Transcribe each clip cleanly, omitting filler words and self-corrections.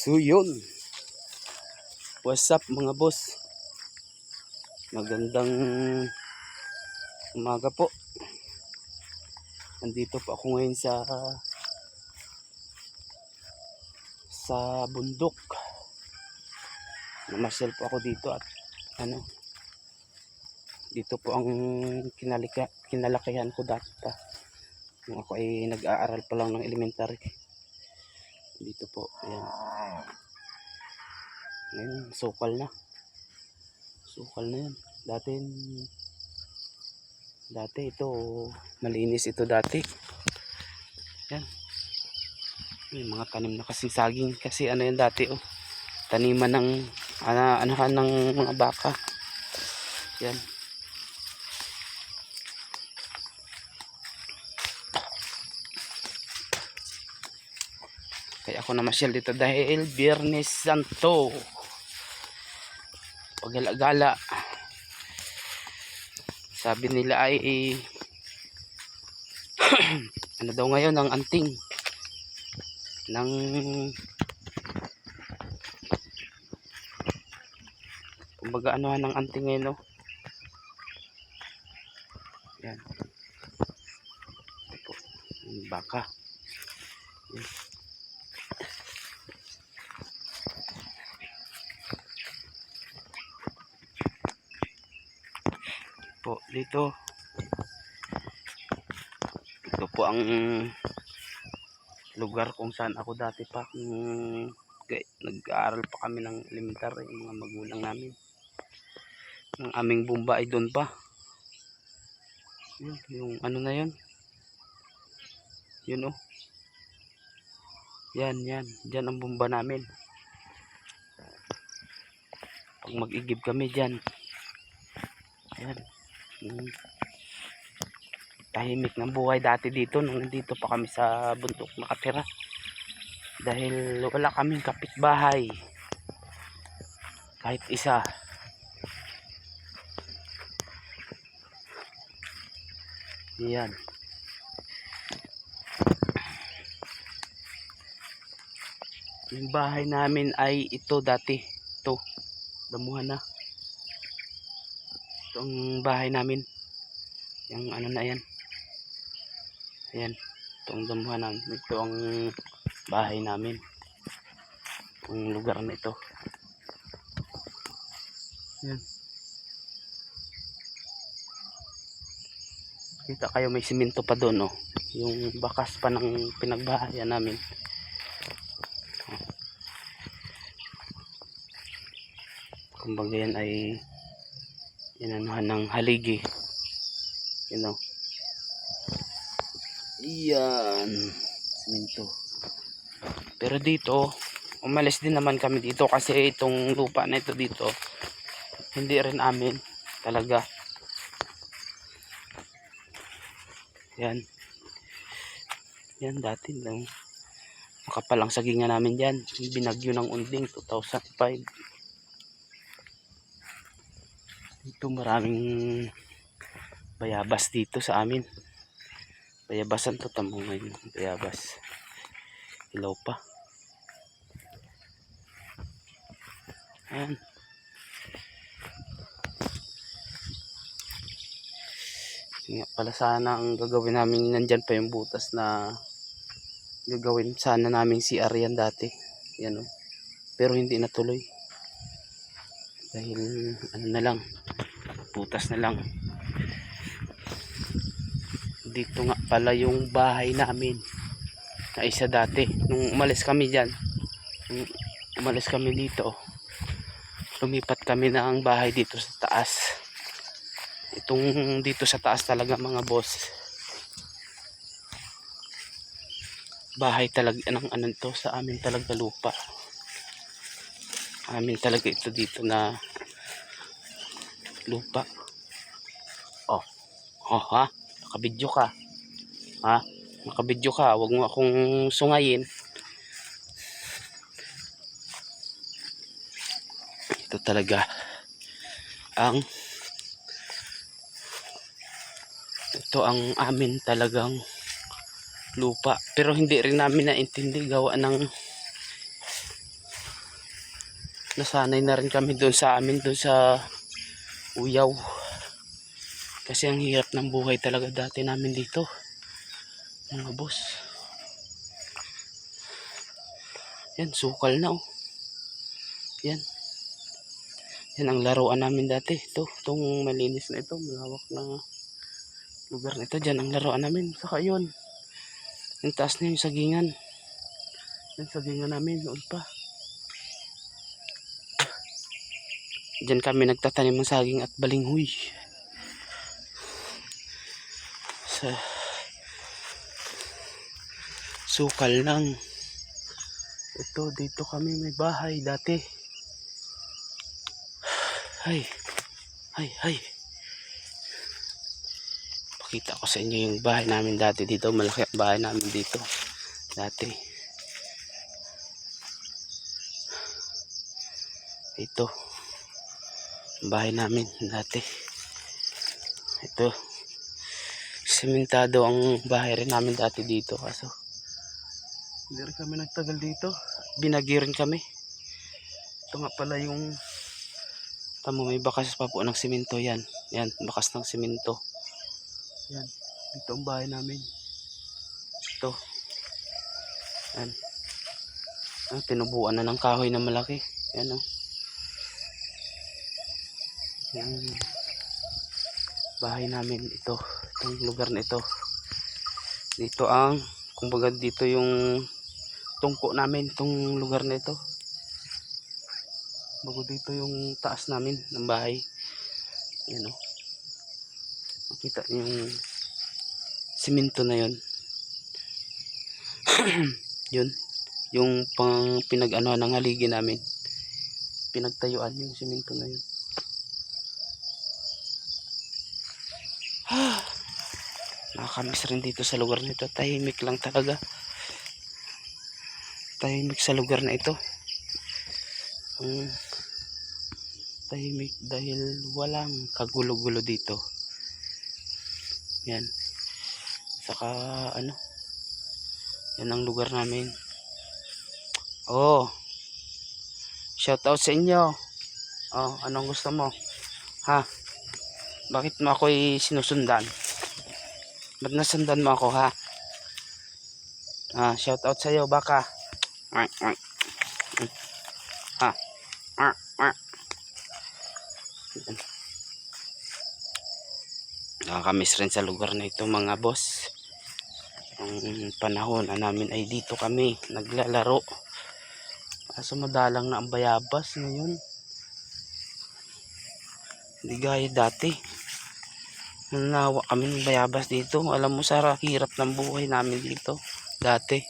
So yun, what's up mga boss, magandang umaga po. Nandito po ako ngayon sa bundok. Namasyal po ako dito at dito po ang kinalakihan ko dati pa nung ako ay nag-aaral pa lang ng elementary. Dito po, ayan. Ngayon, sukal na yan. Dati ito malinis ito dati. Yan, may mga tanim na kasing saging kasi yan dati taniman ng anahan ng mga baka. Yan, kaya ako namasyal dito dahil Biyernes Santo, pagala-gala. Sabi nila ay ano daw ngayon ang anting ng kumbaga anuhan ng anting ngayon, no? Yan, ito po yung baka. Yan. Po dito, ito po ang lugar kung saan ako dati pa nag-aaral pa kami ng elementary, yung mga magulang namin. Ang aming bumba ay doon pa. Yung ano na yun, yun yan dyan ang bumba namin. Pag mag-igib kami dyan, yan. Tahimik ng buhay dati dito nung nandito pa kami sa bundok nakatira, dahil wala kaming kapitbahay kahit isa. Yan, yung bahay namin ay ito dati, ito damuhan na. Itong bahay namin, yung ano na yan, ayan, itong damuhan namin, ito ang bahay namin, yung lugar na ito. Yan, kita kayo may simento pa doon, yung bakas pa ng pinagbahayan namin. Kumbaga yan ay inanuhan ng haligi, iyan, simento. Pero dito umalis din naman kami dito kasi itong lupa na ito dito hindi rin amin talaga. Yan dati lang makapalang sagingan namin dyan, binagyo ng Unding 2005. Ito maraming bayabas dito sa amin. Bayabasan to, tamo ngayon. Bayabas. Ilaw pa. Ayan. Nga pala sana ang gagawin namin, nandyan pa yung butas na gagawin sana namin si Arian dati. Yan pero hindi natuloy. Dahil ano na lang, butas na lang. Dito nga pala yung bahay namin na isa dati nung umalis kami dyan. Nung umalis kami dito, lumipat kami na ang bahay dito sa taas. Itong dito sa taas talaga mga boss, bahay talaga ng ano to, sa amin talaga lupa. Amin talaga ito dito na lupa. Ha? Nakabidyo ka? Ha? Nakabidyo ka? Huwag mo akong sungayin. Ito talaga ito ang amin talagang lupa, pero hindi rin namin naintindi gawa ng nasanay na rin kami doon sa amin, doon sa Uyaw. Kasi ang hirap ng buhay talaga dati namin dito, mga boss. Yan, sukal na oh. Yan. Yan ang laruan namin dati. Ito, itong malinis na ito, malawak na lugar na ito. Diyan ang laruan namin. Saka yun, yung taas na yung sagingan. Yung sagingan namin, noon pa. Diyan kami nagtatanim ng saging at balinghoy. Sa sukal lang. Ito, dito kami may bahay dati. Ay, ay. Pakita ko sa inyo yung bahay namin dati dito. Malaki ang bahay namin dito dati. Ito, bahay namin dati. Ito, sementado ang bahay rin namin dati dito. Kaso hindi rin kami nagtagal dito. Binagi rin kami. Ito nga pala yung tamo, may bakas pa po ng simento. Yan, bakas ng simento. Yan, dito ang bahay namin. Ito. Yan. Tinubuan na ng kahoy na malaki. Yan o. Yan. Bahay namin ito. Itong lugar na ito. Dito ang, kumbaga dito yung tungko namin, itong lugar na ito. Bago dito yung taas namin ng bahay. Yan o. Makita niyo yung simento na yun. Yun. Yung pang pinag-ano ng haligi namin. Pinagtayuan yung simento na yun. Nakakamiss rin dito sa lugar nito. Tahimik lang talaga. Tahimik sa lugar na ito. Tahimik dahil walang kagulo-gulo dito. Yan. Saka ano, yan ang lugar namin. Oh, shout out sa inyo. Oh, anong gusto mo? Ha? Bakit mo ako'y sinusundan? Ba't nasundan mo ako, ha? Shout out sa iyo, baka. Ha? Nakakamiss rin sa lugar na ito, mga boss. Ang panahon na namin ay dito kami naglalaro. Kaso madalang na ang bayabas ngayon. Hindi gaya dati. Nanawa kami ng bayabas dito. Alam mo, sa hirap ng buhay namin dito dati,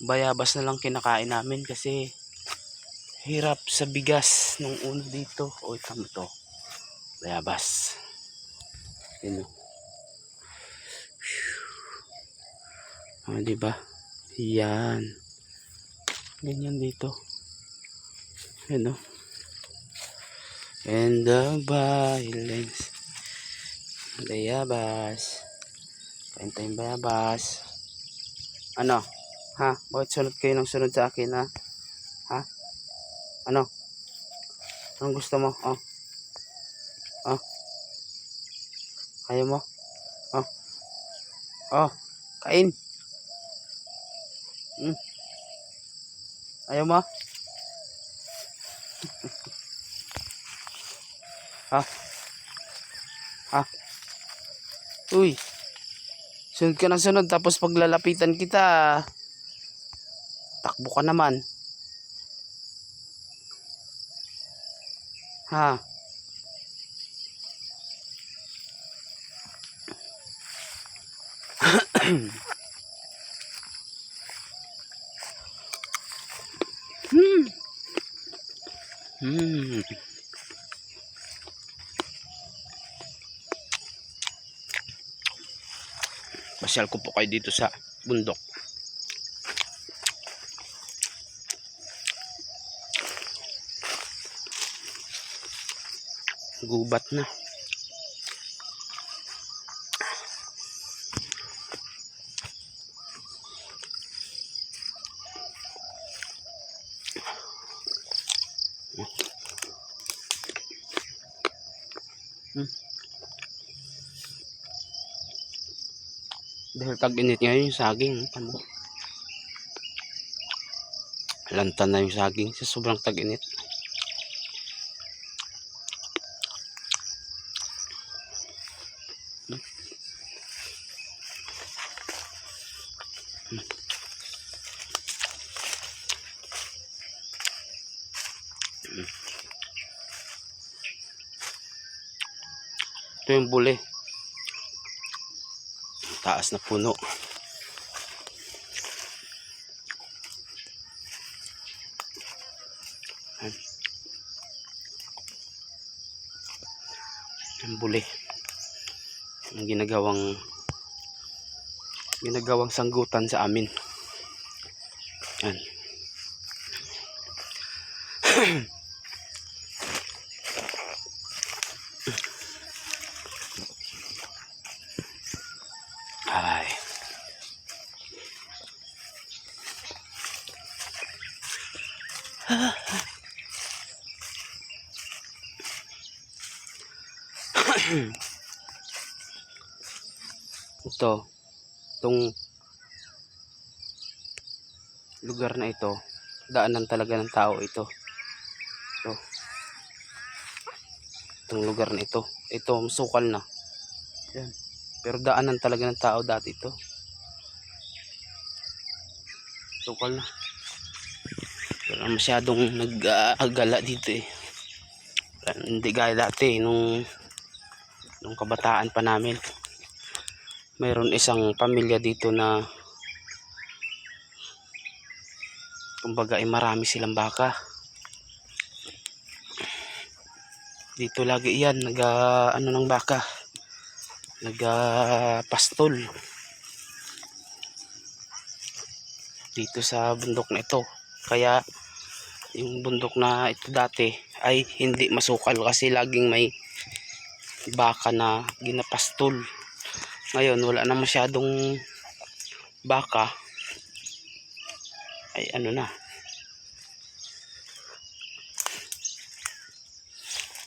bayabas na lang kinakain namin kasi hirap sa bigas nung una dito. O, tama to, bayabas. Yun o. Diba? Yan. Ganyan dito. Yun o. And the violence. Bayabas. Kain tayong bayabas. Ano? Ha? Bakit sunod kayo ng sunod sa akin, ha? Ha? Ano? Anong gusto mo? Oh. Oh. Ayaw mo? Oh. Oh. Kain. Ayaw mo? Ha? Ha? Uy. Sunod ka ng sunod, tapos paglalapitan kita, takbo ka naman. Ha? Pasyal ko po kayo dito sa bundok. Gubat na. Dahil tag-init ngayon yung saging. Ano? Lantan na yung saging sa sobrang tag-init. Ito yung buli. Taas na puno. Yung buli. Ang ginagawang sanggutan sa amin. Yan. Ay. Itong lugar na ito, daanan talaga ng tao ito. Itong lugar na ito. Ito, sukal na. Yan. Pero daanan talaga ng tao dati ito. Sukal na. Pero masyadong nag-agala dito eh. Hindi gaya dati nung kabataan pa namin. Mayroon isang pamilya dito na kumbaga ay marami silang baka. Dito lagi yan ano ng baka, pastol dito sa bundok na ito. Kaya yung bundok na ito dati ay hindi masukal kasi laging may baka na ginapastol. Ngayon wala na masyadong baka, ay ano na,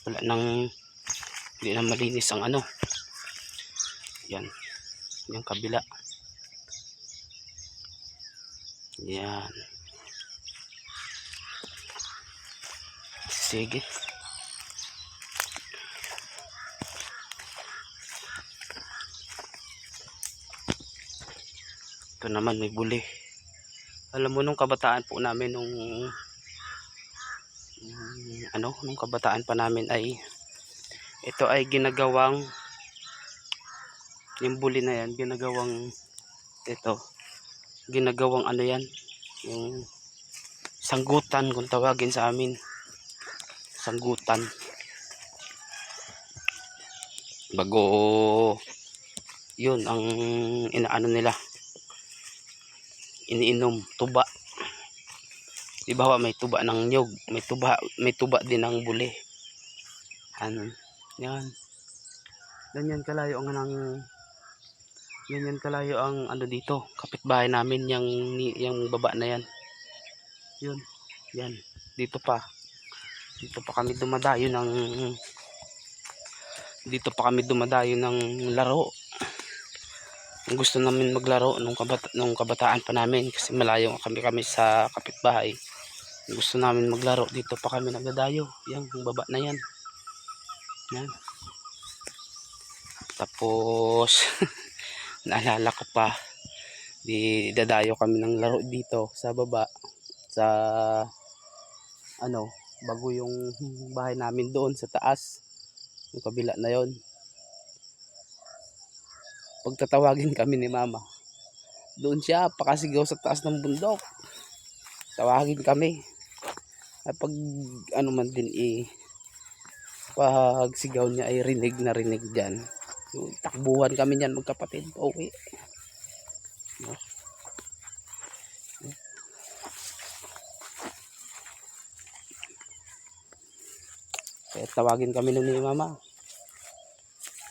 wala nang, hindi na malinis ang ano. Yan, yung kabila. Yan. Sige. Ito naman may buli. Alam mo nung kabataan po namin nung kabataan pa namin ay ito ay ginagawang, yung buli na yan ginagawang ano yan, yung sanggutan kung tawagin sa amin, sanggutan. Bago yun ang inaano nila, iniinom, tuba. Di ba may tuba ng nyog, may tuba din ng buli. Ano, yan. Ganyan kalayo ang ano dito, kapitbahay namin, yung baba na yan. Yun, yan. Dito pa kami dumadayo ng laro. Gusto namin maglaro nung kabataan pa namin kasi malayo kami sa kapitbahay. Gusto namin maglaro, dito pa kami nagdadayo. Yan, yung baba na yan. Yan. Tapos naalala ko pa, dadayo kami ng laro dito sa baba, sa bago yung bahay namin doon sa taas, yung kabila na yon. Pagtatawagin kami ni mama, doon siya pakasigaw sa taas ng bundok, tawagin kami. At pag man din pag sigaw niya ay rinig na rinig dyan. Takbuhan kami niyan magkapatid pauwi. Kaya tawagin kami nun ni mama.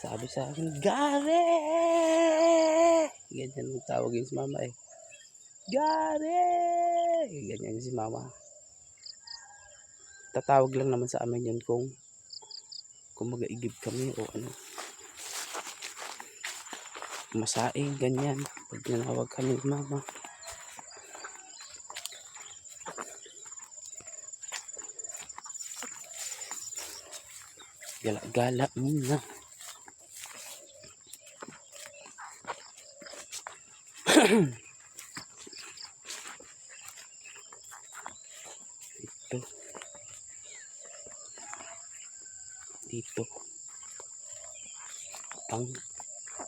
Sabi sa akin, Gare! Ganyan ang tawagin si mama eh. Gare! Ganyan si mama. Tatawag lang naman sa amin yun kung mag-iigib kami o ano. masaing, ganyan. Pag tinawag kami ni mama. Gala-gala muna. Dito.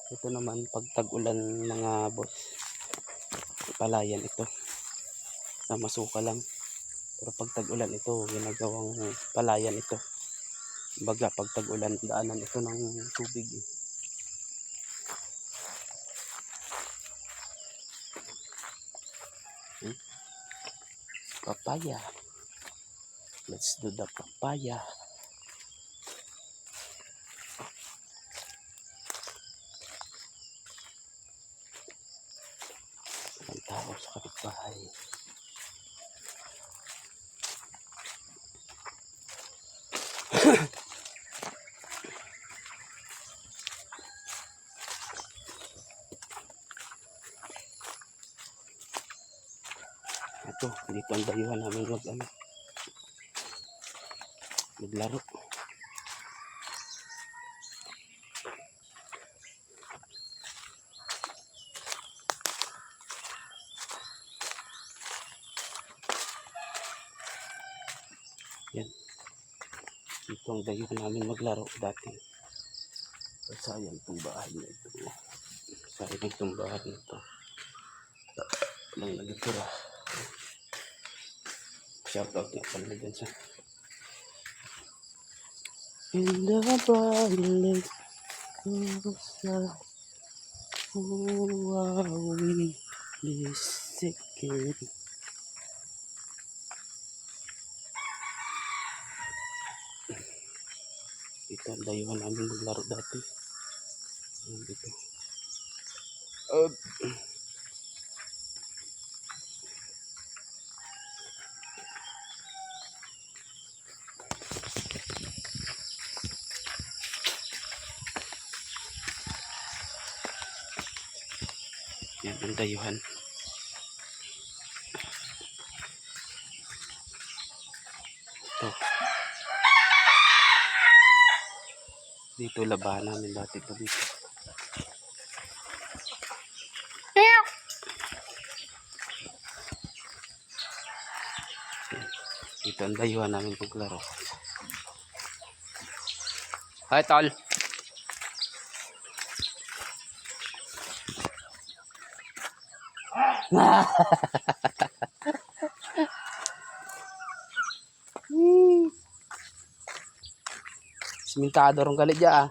Ito naman pag tag-ulan mga boss. Palayan ito. Na masuka lang. Pero pag tag-ulan ito, ginagawang palayan ito. Baga pag tag-ulan, daanan ito ng tubig. Papaya. Let's do the papaya. Ang tao sa kapitbahay. Ito, dito ang dayuhan namin maglaro. Yan. Dito ang dayuhan namin maglaro dati. Sayang itong bahay na ito. Sayang itong bahay na ito. Walang nagtira. Shoutout nga pala dyan sa in the valley we second. Ito ang dayuhan namin maglaro dati. Dito. Yan ang dayuhan. Ito. Dito labahan namin dati pa dito. Dito ang dayuhan namin paglaro. Hi, tol. Simintado rong galit dya ah.